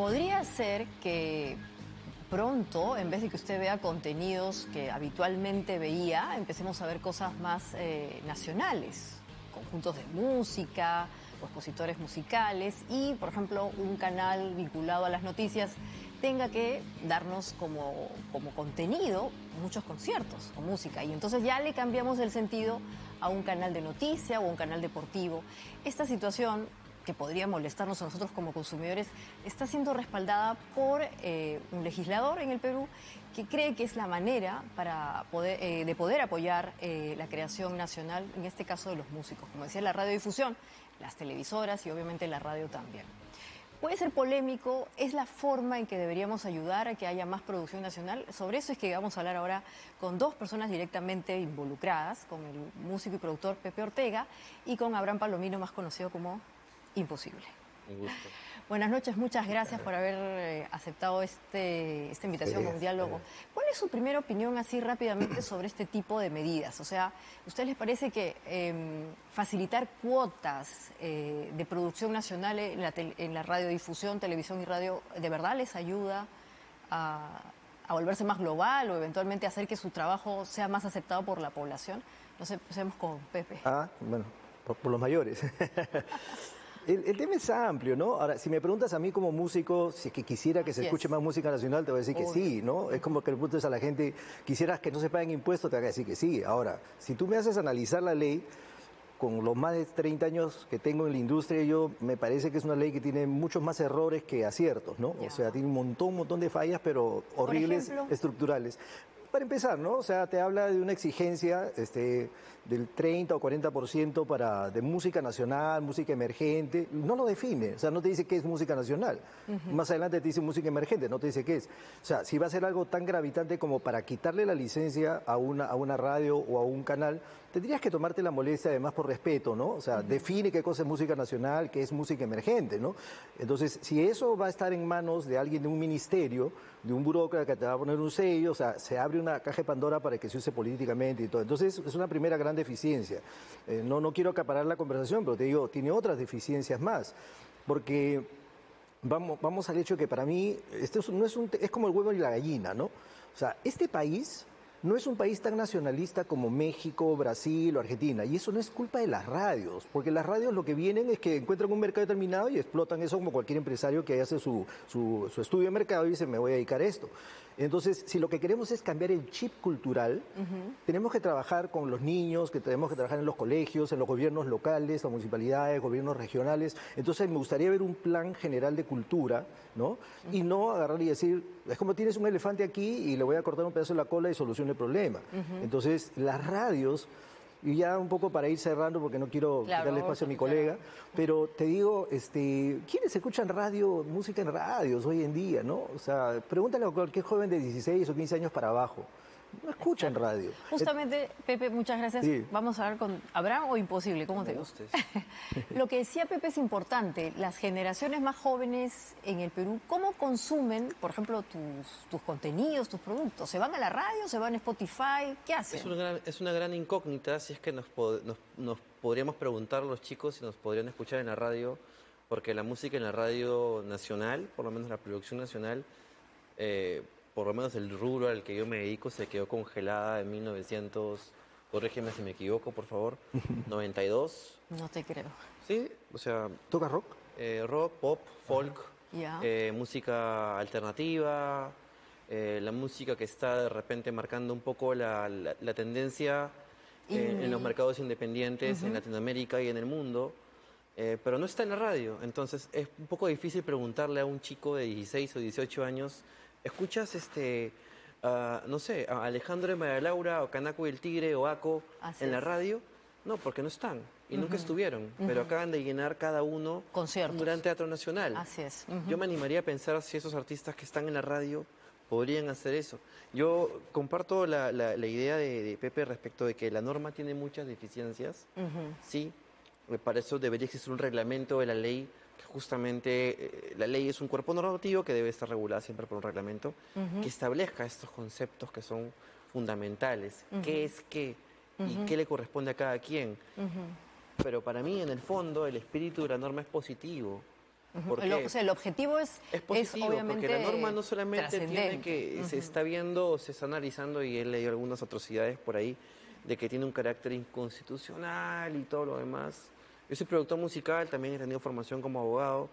Podría ser que pronto, en vez de que usted vea contenidos que habitualmente veía, empecemos a ver cosas más nacionales, conjuntos de música, o expositores musicales y, por ejemplo, un canal vinculado a las noticias tenga que darnos como contenido muchos conciertos o música. Y entonces ya le cambiamos el sentido a un canal de noticia o un canal deportivo. Esta situación, que podría molestarnos a nosotros como consumidores, está siendo respaldada por un legislador en el Perú que cree que es la manera de poder apoyar la creación nacional, en este caso de los músicos, como decía, la radiodifusión, las televisoras y obviamente la radio también. Puede ser polémico, es la forma en que deberíamos ayudar a que haya más producción nacional. Sobre eso es que vamos a hablar ahora con dos personas directamente involucradas, con el músico y productor Pepe Ortega y con Abraham Palomino, más conocido como Imposible. Un gusto. Buenas noches, muchas gracias por haber aceptado esta invitación a un diálogo. ¿Cuál es su primera opinión así rápidamente sobre este tipo de medidas? O sea, ¿a ustedes les parece que facilitar cuotas de producción nacional en la radiodifusión, televisión y radio, de verdad les ayuda a volverse más global o eventualmente hacer que su trabajo sea más aceptado por la población? No sé, empecemos con Pepe. Bueno, por los mayores. El tema es amplio, ¿no? Ahora, si me preguntas a mí como músico, si es que quisiera que se escuche más música nacional, te voy a decir que sí, ¿no? Es como que le preguntes a la gente, quisieras que no se paguen impuestos, te voy a decir que sí. Ahora, si tú me haces analizar la ley, con los más de 30 años que tengo en la industria, me parece que es una ley que tiene muchos más errores que aciertos, ¿no? O sea, tiene un montón de fallas, pero horribles, estructurales. Para empezar, ¿no? O sea, te habla de una exigencia del 30 o 40% de música nacional, música emergente. No lo define, o sea, no te dice qué es música nacional. Más adelante te dice música emergente, no te dice qué es. O sea, si va a ser algo tan gravitante como para quitarle la licencia a una radio o a un canal, tendrías que tomarte la molestia, además por respeto, ¿no? O sea, define qué cosa es música nacional, qué es música emergente, ¿no? Entonces, si eso va a estar en manos de alguien de un ministerio, de un burócrata que te va a poner un sello, o sea, se abre una caja de Pandora para que se use políticamente y todo. Entonces, es una primera gran deficiencia. No quiero acaparar la conversación, pero te digo, tiene otras deficiencias más. Porque vamos al hecho que para mí, es como el huevo y la gallina, ¿no? O sea, este país no es un país tan nacionalista como México, Brasil o Argentina. Y eso no es culpa de las radios, porque las radios lo que vienen es que encuentran un mercado determinado y explotan eso como cualquier empresario que hace su estudio de mercado y dice, me voy a dedicar a esto. Entonces, si lo que queremos es cambiar el chip cultural, tenemos que trabajar con los niños, que tenemos que trabajar en los colegios, en los gobiernos locales, las municipalidades, gobiernos regionales. Entonces, me gustaría ver un plan general de cultura, ¿no? Y no agarrar y decir, es como tienes un elefante aquí y le voy a cortar un pedazo de la cola y solucione el problema. Entonces, las radios, y ya un poco para ir cerrando, porque no quiero darle espacio a mi colega, pero te digo, ¿quiénes escuchan música en radios hoy en día, no? O sea, pregúntale a cualquier joven de 16 o 15 años para abajo. No escuchan radio. Justamente, Pepe, muchas gracias. Sí. Vamos a hablar con Abraham o Imposible, ¿cómo te gusta? Lo que decía Pepe es importante. Las generaciones más jóvenes en el Perú, ¿cómo consumen, por ejemplo, tus contenidos, tus productos? ¿Se van a la radio, se van a Spotify? ¿Qué hacen? Es una gran incógnita, si es que nos podríamos preguntar a los chicos si nos podrían escuchar en la radio, porque la música en la radio nacional, por lo menos la producción nacional, por lo menos el rubro al que yo me dedico se quedó congelada en 1900, corrígeme si me equivoco, por favor, 92. No te creo. Sí, o sea... ¿Tocas rock? Rock, pop, folk, música alternativa, la música que está de repente marcando un poco la tendencia en los mercados independientes en Latinoamérica y en el mundo. Pero no está en la radio, entonces es un poco difícil preguntarle a un chico de 16 o 18 años, ¿escuchas no sé, a Alejandro de María Laura o Canaco y el Tigre o Aco en la radio? No, porque no están y nunca estuvieron, pero acaban de llenar cada uno un gran teatro nacional. Así es. Yo me animaría a pensar si esos artistas que están en la radio podrían hacer eso. Yo comparto la idea de Pepe respecto de que la norma tiene muchas deficiencias, sí. Para eso debería existir un reglamento de la ley, que justamente la ley es un cuerpo normativo que debe estar regulada siempre por un reglamento, que establezca estos conceptos que son fundamentales. ¿Qué es qué? ¿Y qué le corresponde a cada quien? Pero para mí, en el fondo, el espíritu de la norma es positivo. O sea, el objetivo es positivo, obviamente porque la norma no solamente tiene que, se está viendo, se está analizando, y he leído algunas atrocidades por ahí, de que tiene un carácter inconstitucional y todo lo demás. Yo soy productor musical, también he tenido formación como abogado.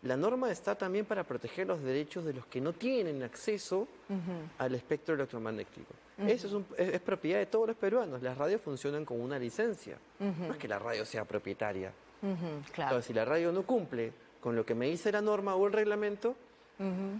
La norma está también para proteger los derechos de los que no tienen acceso al espectro electromagnético. Eso es propiedad de todos los peruanos. Las radios funcionan con una licencia. No es que la radio sea propietaria. Claro. Entonces, si la radio no cumple con lo que me dice la norma o el reglamento,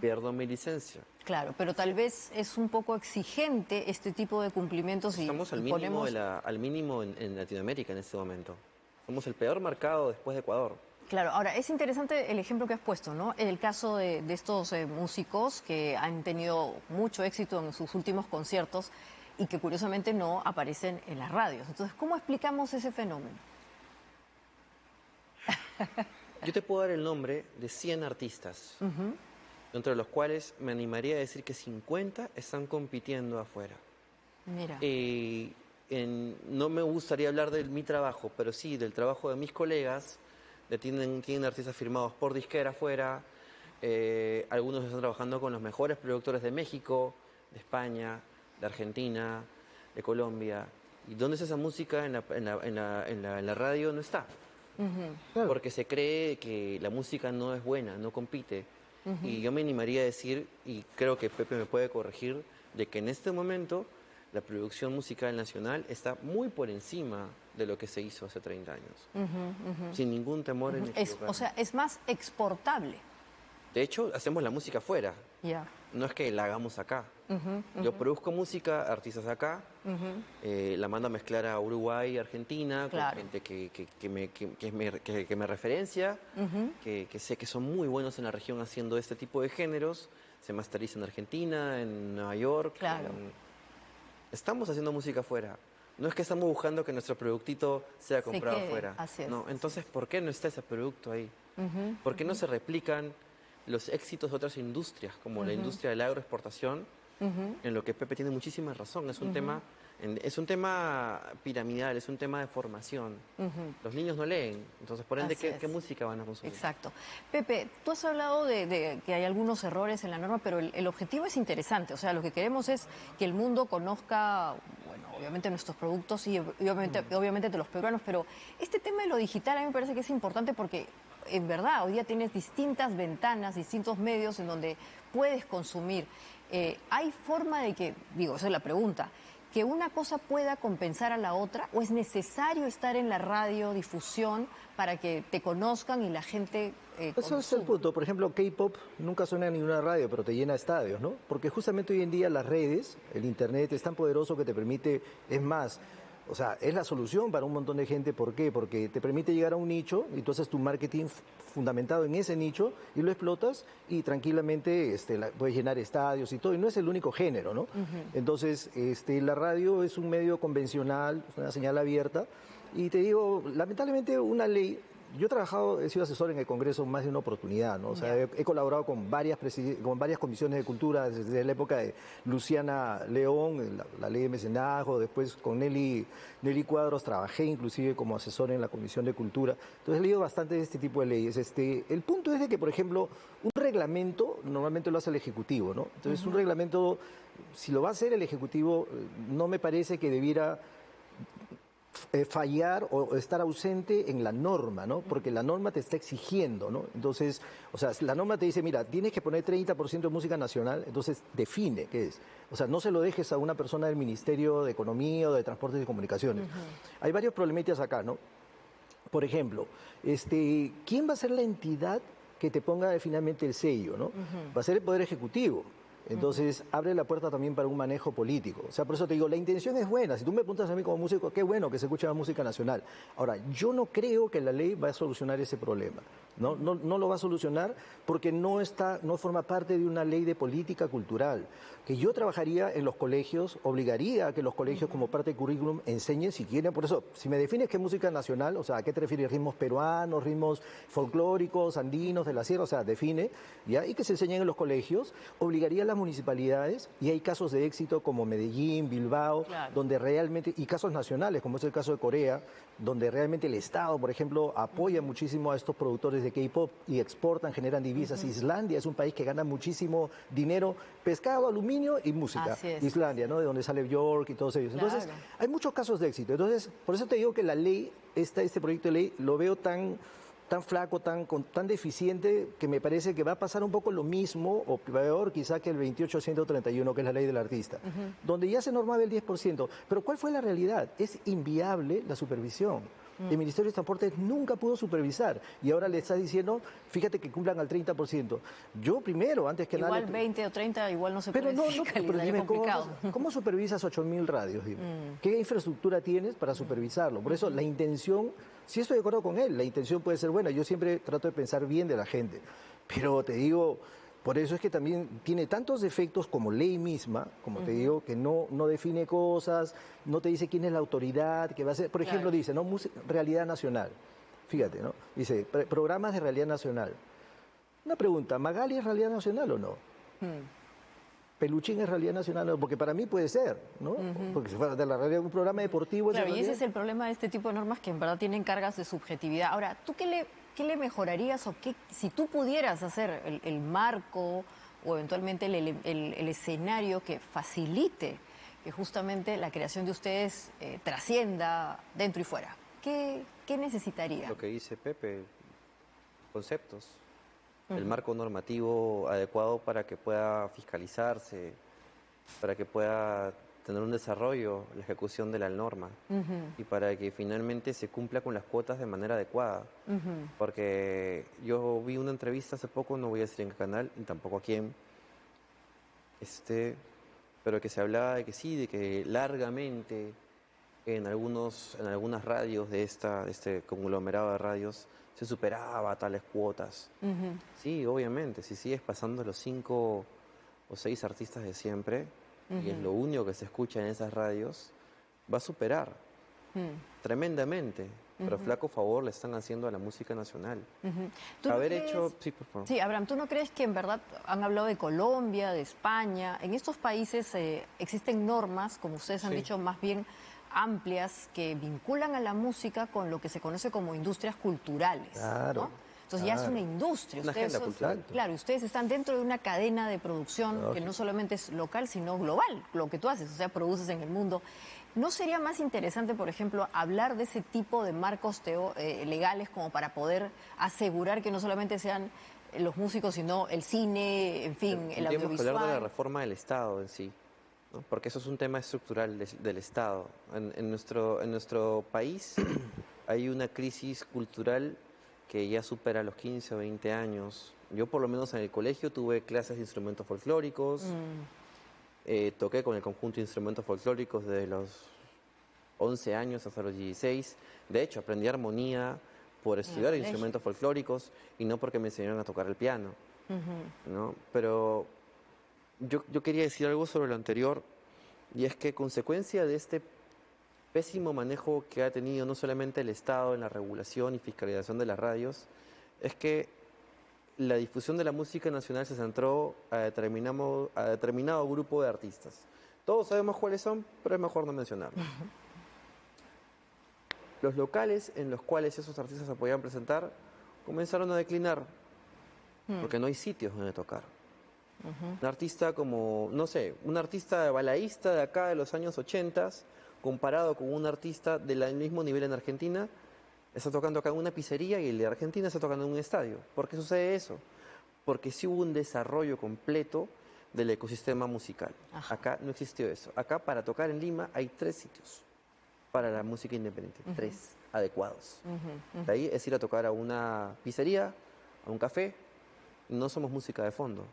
pierdo mi licencia. Claro, pero tal vez es un poco exigente este tipo de cumplimientos. Estamos al mínimo, al mínimo en Latinoamérica en este momento. Somos el peor mercado después de Ecuador. Claro, ahora es interesante el ejemplo que has puesto, ¿no? El caso de estos músicos que han tenido mucho éxito en sus últimos conciertos y que curiosamente no aparecen en las radios. Entonces, ¿cómo explicamos ese fenómeno? Yo te puedo dar el nombre de 100 artistas, entre los cuales me animaría a decir que 50 están compitiendo afuera. Mira. No me gustaría hablar de mi trabajo, pero sí del trabajo de mis colegas. Tienen artistas firmados por disquera afuera, algunos están trabajando con los mejores productores de México, de España, de Argentina, de Colombia. ¿Y dónde es esa música? En la radio no está. Claro. Porque se cree que la música no es buena, no compite. Y yo me animaría a decir, y creo que Pepe me puede corregir, de que en este momento la producción musical nacional está muy por encima de lo que se hizo hace 30 años. Sin ningún temor en equivocarme. O sea, es más exportable. De hecho, hacemos la música afuera. No es que la hagamos acá. Yo produzco música, artistas acá, la mando a mezclar a Uruguay, Argentina, con gente que me referencia, que sé que son muy buenos en la región haciendo este tipo de géneros. Se masteriza en Argentina, en Nueva York. Claro. Estamos haciendo música afuera. No es que estamos buscando que nuestro productito sea comprado afuera. No, entonces, ¿por qué no está ese producto ahí? ¿Por qué no se replican los éxitos de otras industrias, como la industria de la agroexportación, en lo que Pepe tiene muchísima razón? Es un tema piramidal, es un tema de formación. Los niños no leen, entonces por ende, ¿qué música van a consumir? Exacto. Pepe, tú has hablado de que hay algunos errores en la norma, pero el objetivo es interesante. O sea, lo que queremos es que el mundo conozca, bueno, obviamente nuestros productos y obviamente de los peruanos, pero este tema de lo digital a mí me parece que es importante porque en verdad hoy día tienes distintas ventanas, distintos medios en donde puedes consumir. ¿Hay forma de que, esa es la pregunta, que una cosa pueda compensar a la otra, o es necesario estar en la radiodifusión para que te conozcan y la gente Eso es el punto. Por ejemplo, K-pop nunca suena en ninguna radio, pero te llena estadios, ¿no? Porque justamente hoy en día las redes, el internet es tan poderoso que te permite, es más, o sea, es la solución para un montón de gente. ¿Por qué? Porque te permite llegar a un nicho y tú haces tu marketing fundamentado en ese nicho y lo explotas y tranquilamente puedes llenar estadios y todo. Y no es el único género, ¿no? Entonces, la radio es un medio convencional, una señal abierta. Y te digo, lamentablemente una ley... Yo he sido asesor en el Congreso más de una oportunidad, ¿no? O sea, he colaborado con varias comisiones de cultura desde la época de Luciana León, la ley de mecenazgo, después con Nelly Cuadros trabajé inclusive como asesor en la Comisión de Cultura. Entonces he leído bastante de este tipo de leyes. El punto es de que, por ejemplo, un reglamento normalmente lo hace el Ejecutivo, ¿no? Entonces un reglamento, si lo va a hacer el Ejecutivo, no me parece que debiera fallar o estar ausente en la norma, ¿no? Porque la norma te está exigiendo, ¿no? Entonces, o sea, la norma te dice, mira, tienes que poner 30% de música nacional, entonces define qué es. O sea, no se lo dejes a una persona del Ministerio de Economía o de Transportes y Comunicaciones. Hay varios problemitas acá, ¿no? Por ejemplo, ¿quién va a ser la entidad que te ponga finalmente el sello, ¿no? Va a ser el Poder Ejecutivo. Entonces, abre la puerta también para un manejo político. O sea, por eso te digo, la intención es buena. Si tú me preguntas a mí como músico, qué bueno que se escuche la música nacional. Ahora, yo no creo que la ley va a solucionar ese problema. No lo va a solucionar porque no forma parte de una ley de política cultural. Que yo trabajaría en los colegios, obligaría a que los colegios como parte del currículum enseñen, si quieren, por eso, si me defines qué es música nacional, o sea, ¿a qué te refieres? ¿Ritmos peruanos, ritmos folclóricos, andinos, de la sierra? O sea, define, ¿ya? Y que se enseñen en los colegios, obligaría a las municipalidades y hay casos de éxito como Medellín, Bilbao, donde realmente, y casos nacionales, como es el caso de Corea, donde realmente el Estado, por ejemplo, apoya muchísimo a estos productores de K-pop y exportan, generan divisas. Islandia es un país que gana muchísimo dinero, pescado, aluminio y música. Islandia, ¿no? De donde sale Björk y todos ellos. Entonces, hay muchos casos de éxito. Entonces, por eso te digo que la ley, este proyecto de ley, lo veo tan flaco, tan deficiente, que me parece que va a pasar un poco lo mismo, o peor quizá que el 2831, que es la ley del artista, donde ya se normaba el 10%. Pero ¿cuál fue la realidad? Es inviable la supervisión. El Ministerio de Transportes nunca pudo supervisar y ahora le está diciendo, fíjate que cumplan al 30%. Yo primero, antes que nada... Igual 20 o 30, igual no se puede fiscalizar, pero dime, es complicado. ¿cómo supervisas 8.000 radios? Dime? ¿Qué infraestructura tienes para supervisarlo? Por eso la intención, sí estoy de acuerdo con él, la intención puede ser buena. Yo siempre trato de pensar bien de la gente, pero te digo... Por eso es que también tiene tantos defectos como ley misma, como te digo, que no define cosas, no te dice quién es la autoridad, que va a ser, por ejemplo, dice, ¿no? Realidad nacional. Fíjate, ¿no? Dice, programas de realidad nacional. Una pregunta, ¿Magali es realidad nacional o no? Peluchín es realidad nacional, ¿no? Porque para mí puede ser, ¿no? Porque si fuera de la realidad un programa deportivo... Claro, y ese es el problema de este tipo de normas, que en verdad tienen cargas de subjetividad. Ahora, ¿tú qué le mejorarías o qué, si tú pudieras hacer el marco o eventualmente el escenario que facilite que justamente la creación de ustedes trascienda dentro y fuera? ¿Qué necesitaría? Lo que dice Pepe, conceptos. El marco normativo adecuado para que pueda fiscalizarse, para que pueda tener un desarrollo, la ejecución de la norma y para que finalmente se cumpla con las cuotas de manera adecuada. Porque yo vi una entrevista hace poco, no voy a decir en qué canal y tampoco a quién, pero que se hablaba de que sí, de que largamente en algunas radios de este conglomerado de radios se superaba tales cuotas. Sí, obviamente, si sigues pasando los 5 o 6 artistas de siempre, y es lo único que se escucha en esas radios, va a superar tremendamente. Pero flaco favor le están haciendo a la música nacional. Sí, por favor. Sí, Abraham, ¿tú no crees que en verdad han hablado de Colombia, de España? En estos países existen normas, como ustedes han dicho, más bien amplias, que vinculan a la música con lo que se conoce como industrias culturales. Claro. ¿no? Entonces ya es una industria. Claro, ustedes están dentro de una cadena de producción que no solamente es local, sino global, lo que tú haces, o sea, produces en el mundo. ¿No sería más interesante, por ejemplo, hablar de ese tipo de marcos legales como para poder asegurar que no solamente sean los músicos, sino el cine, en fin, el audiovisual? Tenemos que hablar de la reforma del Estado en sí, ¿no? Porque eso es un tema estructural del Estado. En nuestro país hay una crisis cultural que ya supera los 15 o 20 años. Yo por lo menos en el colegio tuve clases de instrumentos folclóricos, toqué con el conjunto de instrumentos folclóricos desde los 11 años hasta los 16. De hecho, aprendí armonía por estudiar instrumentos folclóricos y no porque me enseñaron a tocar el piano. ¿No? Pero yo quería decir algo sobre lo anterior, y es que consecuencia de este pésimo manejo que ha tenido no solamente el Estado en la regulación y fiscalización de las radios, es que la difusión de la música nacional se centró a determinado grupo de artistas. Todos sabemos cuáles son, pero es mejor no mencionarlos. Los locales en los cuales esos artistas se podían presentar comenzaron a declinar, porque no hay sitios donde tocar. Un artista como, no sé, un artista balaísta de acá de los años 80, comparado con un artista del mismo nivel en Argentina, está tocando acá en una pizzería y el de Argentina está tocando en un estadio. ¿Por qué sucede eso? Porque sí hubo un desarrollo completo del ecosistema musical. Acá no existió eso. Acá para tocar en Lima hay 3 sitios para la música independiente, 3 adecuados. De ahí es ir a tocar a una pizzería, a un café, no somos música de fondo.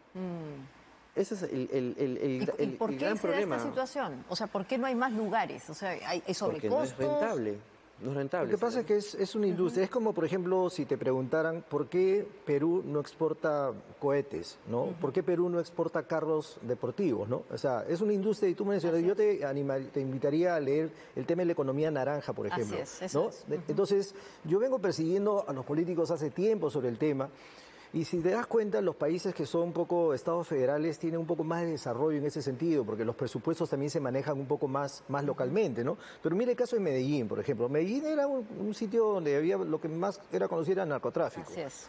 Ese es el ¿Por qué gran problema. Esta situación? O sea, ¿por qué no hay más lugares? O sea, ¿hay sobrecostos? Porque no es rentable. No es rentable. Lo que pasa es que es una industria. Es como, por ejemplo, si te preguntaran por qué Perú no exporta cohetes, ¿no? ¿Por qué Perú no exporta carros deportivos, ¿no? O sea, es una industria, y tú mencionas, yo te invitaría a leer el tema de la economía naranja, por ejemplo. Así es, eso ¿no? Entonces, yo vengo persiguiendo a los políticos hace tiempo sobre el tema. Y si te das cuenta, los países que son un poco estados federales tienen un poco más de desarrollo en ese sentido, porque los presupuestos también se manejan un poco más localmente, ¿no? Pero mire el caso de Medellín, por ejemplo. Medellín era un sitio donde había lo que más era conocido era narcotráfico. Así es.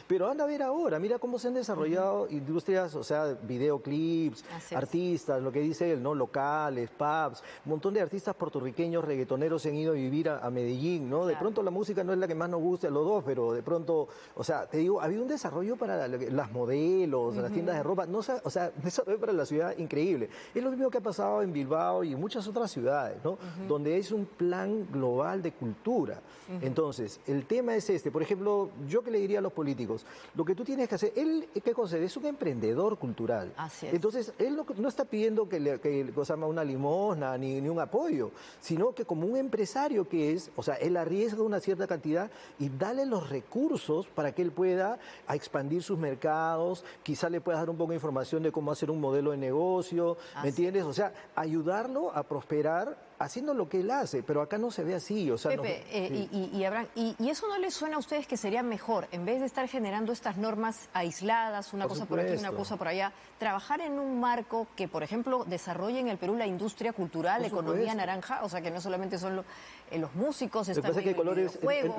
Pero anda a ver ahora, mira cómo se han desarrollado industrias, o sea, videoclips, artistas, lo que dice él, ¿no? Locales, pubs, un montón de artistas puertorriqueños, reggaetoneros se han ido a vivir a Medellín, ¿no? De pronto la música no es la que más nos guste a los dos, pero de pronto, o sea, te digo, había un desarrollo para las modelos, las tiendas de ropa, no, o sea, un desarrollo para la ciudad increíble. Es lo mismo que ha pasado en Bilbao y en muchas otras ciudades, ¿no? Donde es un plan global de cultura. Entonces, el tema es este. Por ejemplo, yo que le diría a los políticos, lo que tú tienes que hacer, él, ¿qué cosa? Es un emprendedor cultural. Así es. Entonces, él no está pidiendo que una limosna ni un apoyo, sino que como un empresario que es, o sea, él arriesga una cierta cantidad y dale los recursos para que él pueda expandir sus mercados, quizá le puedas dar un poco de información de cómo hacer un modelo de negocio, ¿me entiendes? O sea, ayudarlo a prosperar haciendo lo que él hace, pero acá no se ve así, o sea... Pepe, y Abraham, ¿y eso no les suena a ustedes que sería mejor, en vez de estar generando estas normas aisladas, una cosa por aquí, una cosa por allá, trabajar en un marco que, por ejemplo, desarrolle en el Perú la industria cultural, la economía naranja, o sea, que no solamente son los músicos, lo que pasa es que el color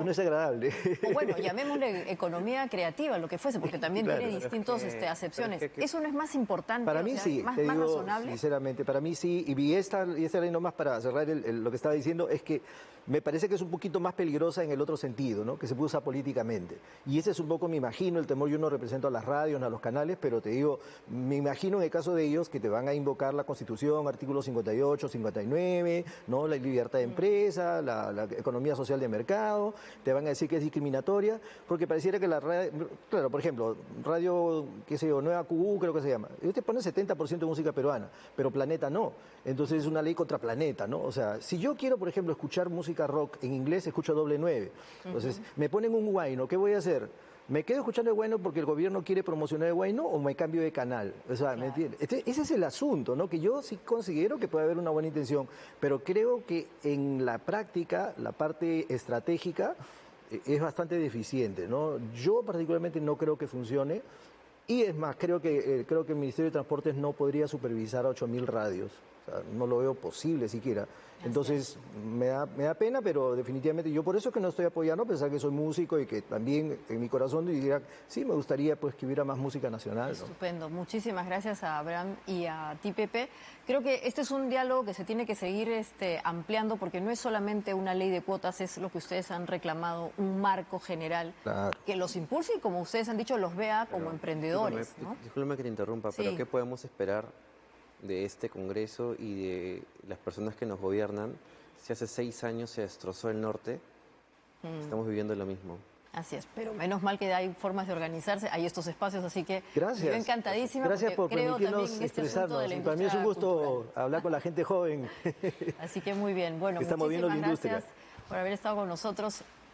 no es agradable. O bueno, llamémosle economía creativa, lo que fuese, porque también tiene distintas acepciones. ¿Eso no es más importante? Para mí sí, más te digo razonable? sinceramente, para mí sí, y esta ley nomás para cerrar lo que estaba diciendo es que me parece que es un poquito más peligrosa en el otro sentido, ¿no? Que se puede usar políticamente. Y ese es un poco, me imagino, el temor. Yo no represento a las radios, a los canales, pero te digo, me imagino en el caso de ellos que te van a invocar la Constitución, artículos 58, 59, ¿no? La libertad de empresa, la economía social de mercado, te van a decir que es discriminatoria, porque pareciera que la radio, claro, por ejemplo, radio, qué sé yo, Nueva QU creo que se llama, ellos te ponen 70% de música peruana, pero Planeta no. Entonces es una ley contra Planeta, ¿no? O sea, si yo quiero, por ejemplo, escuchar música rock en inglés, escucho doble 9. Entonces, me ponen un guayno, ¿qué voy a hacer? ¿Me quedo escuchando el guayno porque el gobierno quiere promocionar el guayno o me cambio de canal? O sea, ¿me entiendes? Ese es el asunto, ¿no? Que yo sí considero que puede haber una buena intención, pero creo que en la práctica, la parte estratégica es bastante deficiente, ¿no? Yo particularmente no creo que funcione. Y es más, creo que el Ministerio de Transportes no podría supervisar a 8.000 radios. O sea, no lo veo posible siquiera. Entonces, me da pena, pero definitivamente yo por eso es que no estoy apoyando, a pesar que soy músico y que también en mi corazón diría, sí, me gustaría pues que hubiera más música nacional, ¿no? Estupendo. Muchísimas gracias a Abraham y a ti, Pepe. Creo que este es un diálogo que se tiene que seguir ampliando, porque no es solamente una ley de cuotas, es lo que ustedes han reclamado, un marco general que los impulse y, como ustedes han dicho, los vea como emprendedores, ¿no? Discúlpame que te interrumpa, pero ¿qué podemos esperar de este Congreso y de las personas que nos gobiernan? Si hace 6 años se destrozó el norte, estamos viviendo lo mismo. Así es, pero menos mal que hay formas de organizarse, hay estos espacios, así que gracias. Yo encantadísima. Gracias por creo permitirnos también en este expresarnos. De la para mí es un gusto cultural. Hablar con la gente joven. Así que muy bien. Bueno, que está moviendo la industria. Gracias por haber estado con nosotros.